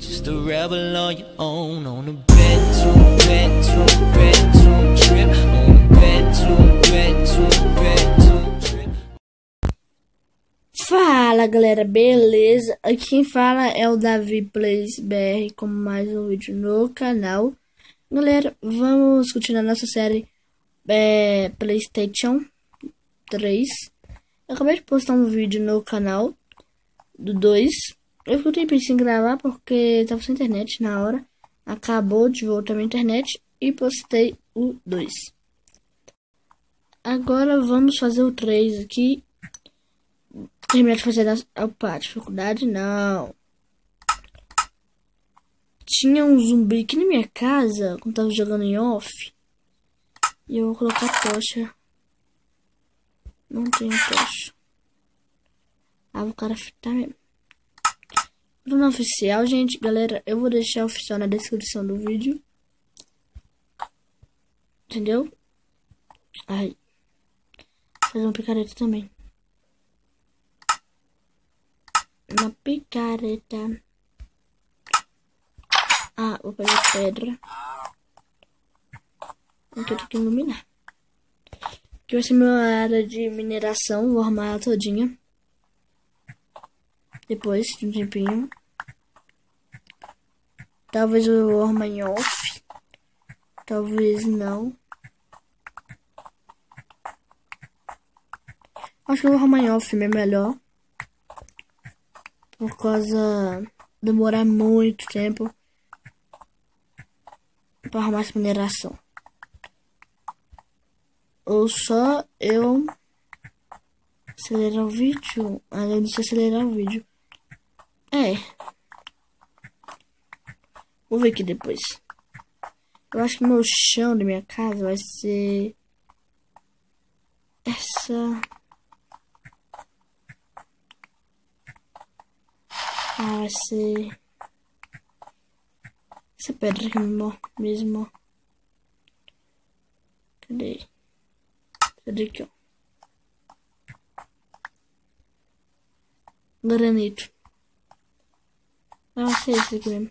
Just a rebel on your own. On a bedroom trip. On a bedroom trip. Fala galera, beleza? Aqui quem fala é o Davi Plays BR com mais um vídeo no canal. Galera, vamos continuar nossa série PlayStation 3. Eu acabei de postar um vídeo no canal do 2. Eu fiquei um tempinho sem gravar porque tava sem internet na hora. Acabou de voltar minha internet e postei o 2. Agora vamos fazer o 3 aqui. Terminar de fazer a dificuldade, não. Tinha um zumbi aqui na minha casa quando tava jogando em off. E eu vou colocar tocha. Não tenho tocha. Ah, o cara tá mesmo. Bruno oficial, gente, galera, eu vou deixar oficial na descrição do vídeo. Entendeu? Aí. Vou fazer uma picareta também. Uma picareta. Ah, vou pegar pedra. Aqui eu tenho que iluminar. Aqui vai ser minha área de mineração. Vou arrumar ela todinha. Depois de um tempinho. Talvez eu vou arrumar em off. Talvez não. Acho que eu vou arrumar em off mesmo, melhor. Por causa demorar muito tempo para arrumar essa mineração. Ou só eu acelerar o vídeo. Além de acelerar o vídeo. Vou ver aqui depois. Eu acho que meu chão da minha casa vai ser essa. Vai ser essa pedra aqui mesmo. Cadê? Cadê aqui, ó? Granito. Vai ser esse aqui mesmo.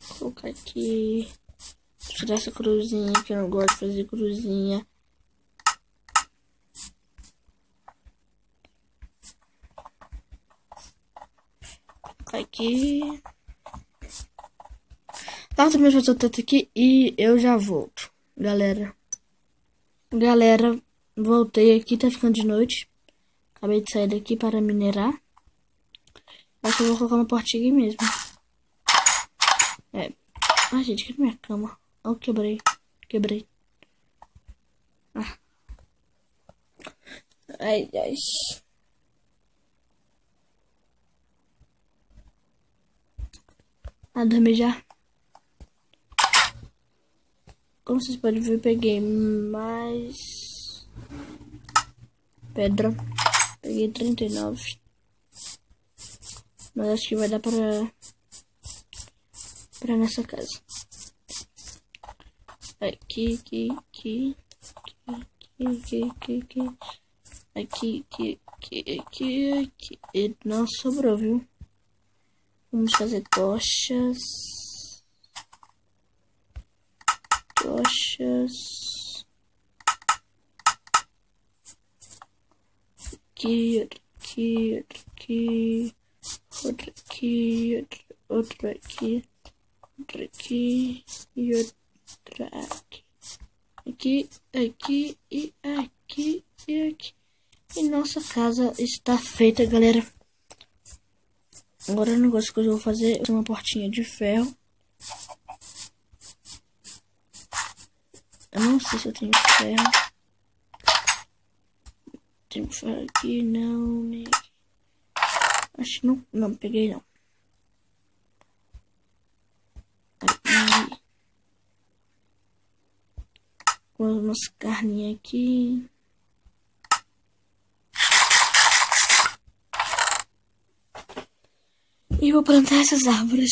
Vou colocar aqui. Tirar essa cruzinha que eu não gosto de fazer cruzinha. Aqui. Tá, também fazer o teto aqui e eu já volto, galera. Galera, voltei aqui, tá ficando de noite. Acabei de sair daqui para minerar. Acho que eu vou colocar uma portinha aqui mesmo. Ai, gente, cadê minha cama? Oh, quebrei. Ah. Ai. A dormir já. Como vocês podem ver, eu peguei mais pedra. Peguei 39. Mas acho que vai dar pra nessa casa. Aqui. E não sobrou, viu? Vamos fazer tochas. Aqui. Outra aqui. E outra aqui. Aqui e aqui. E nossa casa está feita, galera. Agora o negócio que eu vou fazer é uma portinha de ferro. Eu não sei se eu tenho ferro. Tenho ferro aqui, não, nem aqui. Acho que não peguei não. Aqui. Com umas carninhas aqui. E vou plantar essas árvores.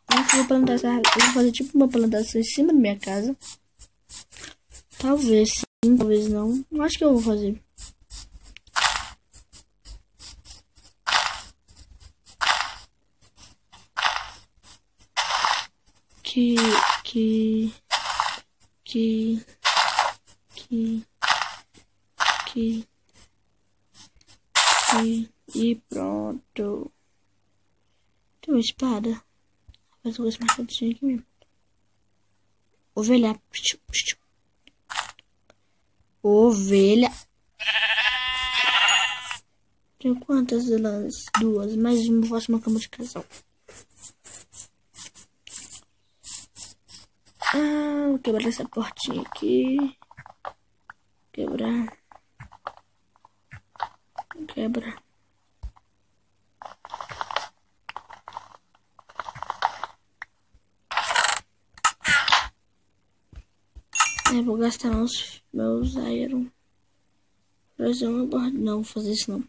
Eu vou plantar essa árvore. Eu vou fazer tipo uma plantação em cima da minha casa. Talvez. talvez não. Acho que eu vou fazer. Que e pronto. Tem uma espada. Mas eu gosto mais chatinho aqui mesmo. Ovelha. Ovelha. Tem quantas delas? Duas. Mais uma. Faço uma cama de casal. Vou quebrar essa portinha aqui. Quebrar. Quebra. Vou gastar meus iron. Fazer uma borda. Não, vou fazer isso não.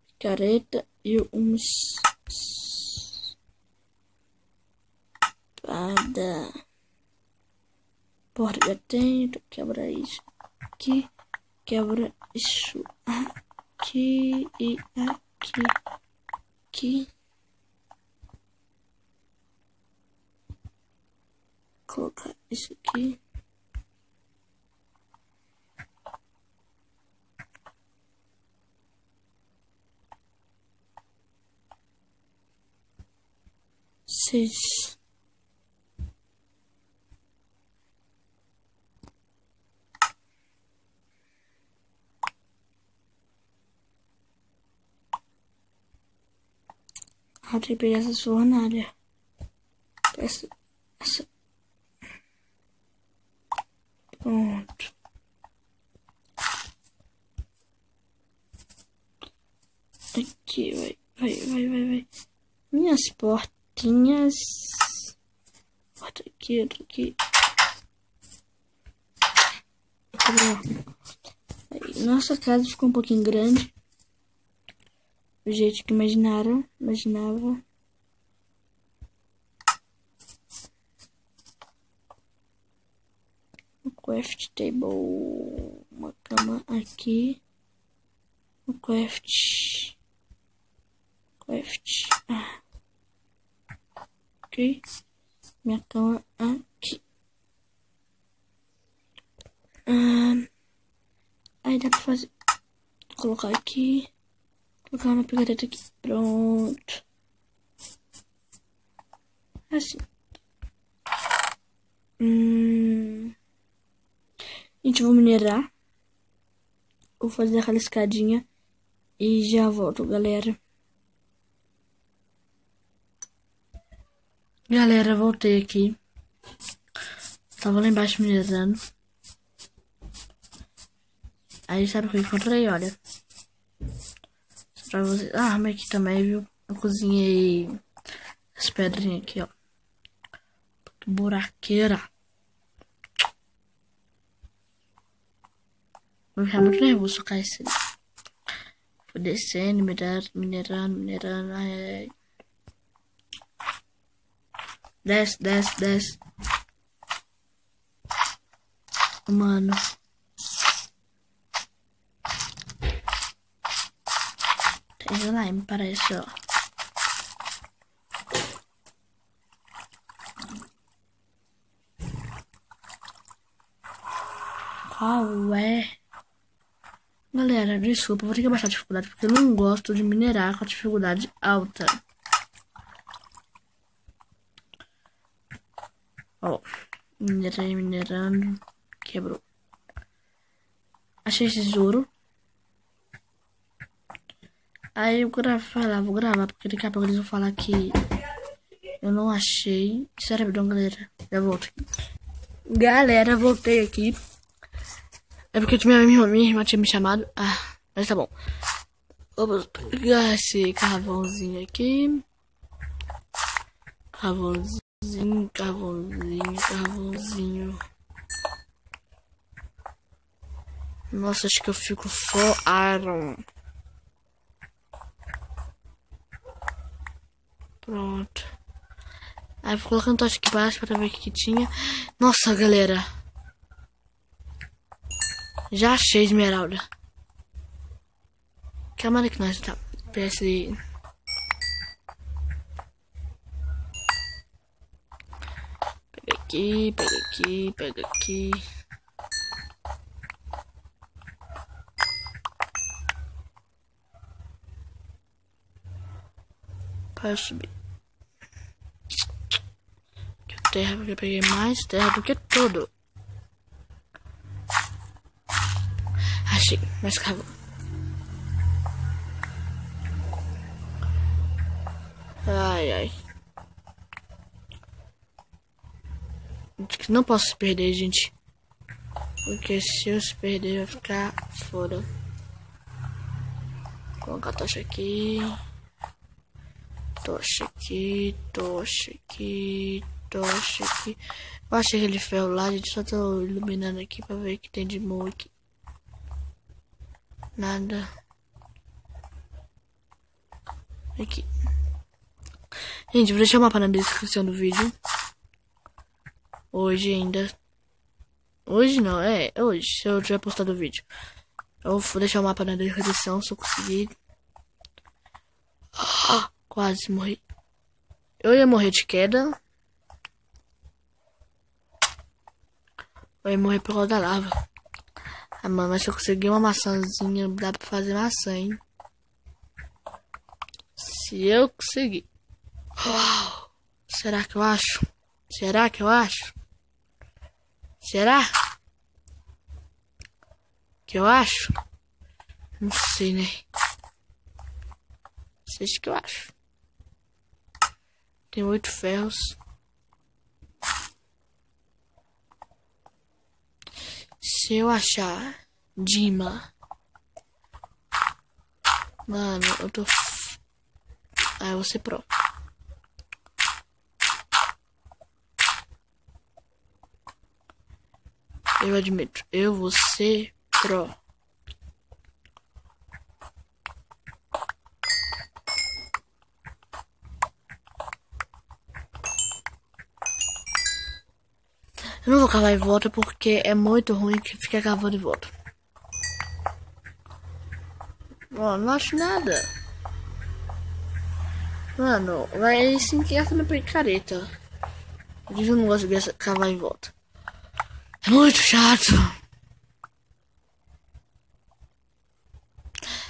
Picareta e uma espada. Borda já tenho. Então quebra isso aqui. Quebra isso aqui e aqui. Colocar isso aqui. Seis. Tem que pegar essa fornalha. Essa. Pronto. Aqui, vai. Minhas portinhas. Porta aqui, outra aqui. Aí, nossa casa ficou um pouquinho grande. Do jeito que imaginava. Craft table, uma cama aqui, ok, minha cama aqui. Aí dá pra fazer, colocar aqui, colocar uma picareta aqui, pronto, assim. Gente, vou minerar. Vou fazer aquela escadinha e já volto, galera. Galera, voltei aqui. Tava lá embaixo minerando. Aí sabe o que eu encontrei? Olha. Só pra vocês. Arma aqui também, viu? Eu cozinhei as pedrinhas aqui, ó. Que buraqueira. Vou ficar muito nervoso socar esse. Vou descendo, minerando. Ai. Desce. Mano. Tem slime, parece, ó. Qual é? Galera, desculpa, vou ter que baixar a dificuldade porque eu não gosto de minerar com a dificuldade alta. Ó, minerando, quebrou. Achei esse tesouro. Aí eu vou gravar, porque daqui a pouco eles vão falar que eu não achei. Sério, perdão, galera. Já volto aqui. Galera, voltei aqui. É porque minha irmã tinha me chamado. Mas tá bom. Vamos pegar esse carvãozinho aqui. Carvãozinho. Nossa, acho que eu fico for iron. Pronto. Aí vou colocando tocha aqui embaixo pra ver o que tinha. Nossa, galera. Já achei esmeralda. Calma que nós tá. PS. Pega aqui, pega aqui, pega aqui. Para subir. Terra, porque eu peguei mais terra do que tudo. Achei, mais carvão. Ai, ai. Não posso se perder, gente. Porque se eu se perder, vai ficar fora. Vou colocar a tocha aqui. Tocha aqui, tocha aqui, tocha aqui. Eu achei aquele ferro lá, gente. Só tô iluminando aqui pra ver o que tem de bom aqui. Nada. Aqui. Gente, vou deixar o mapa na descrição do vídeo. Hoje ainda. Hoje não, hoje. Se eu tiver postado o vídeo. Eu vou deixar o mapa na descrição se eu conseguir. Quase morri. Eu ia morrer de queda. Eu ia morrer por causa da lava. Ah, mano, mas se eu conseguir uma maçãzinha, dá pra fazer maçã, hein? Se eu conseguir. Uau. Será que eu acho? Será que eu acho? Será? Que eu acho? Não sei, né? Seja que eu acho. Tem 8 ferros. Se eu achar Dima. Mano, eu tô. Ah, eu vou ser pro. Eu admito, eu vou ser pro. Eu não vou cavar em volta porque é muito ruim que fica cavando em volta. Ó, não acho nada. Mano, vai sim que essa na picareta. Eu não gosto de cavar em volta. É muito chato.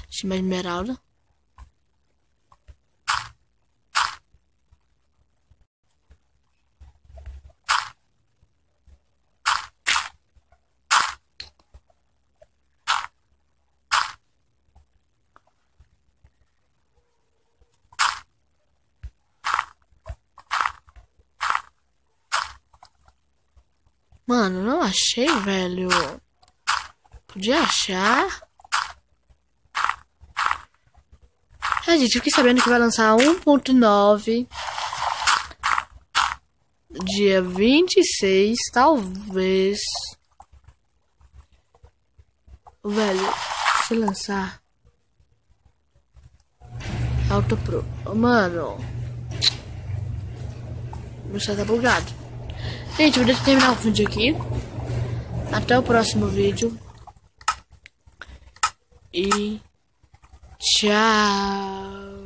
Deixa mais esmeralda. Mano, não achei, velho. Podia achar. Gente, eu fiquei sabendo que vai lançar 1.9 dia 26, talvez. Velho, se lançar Auto Pro. Mano, meu céu tá bugado. Gente, vou terminar o vídeo aqui. Até o próximo vídeo. E tchau.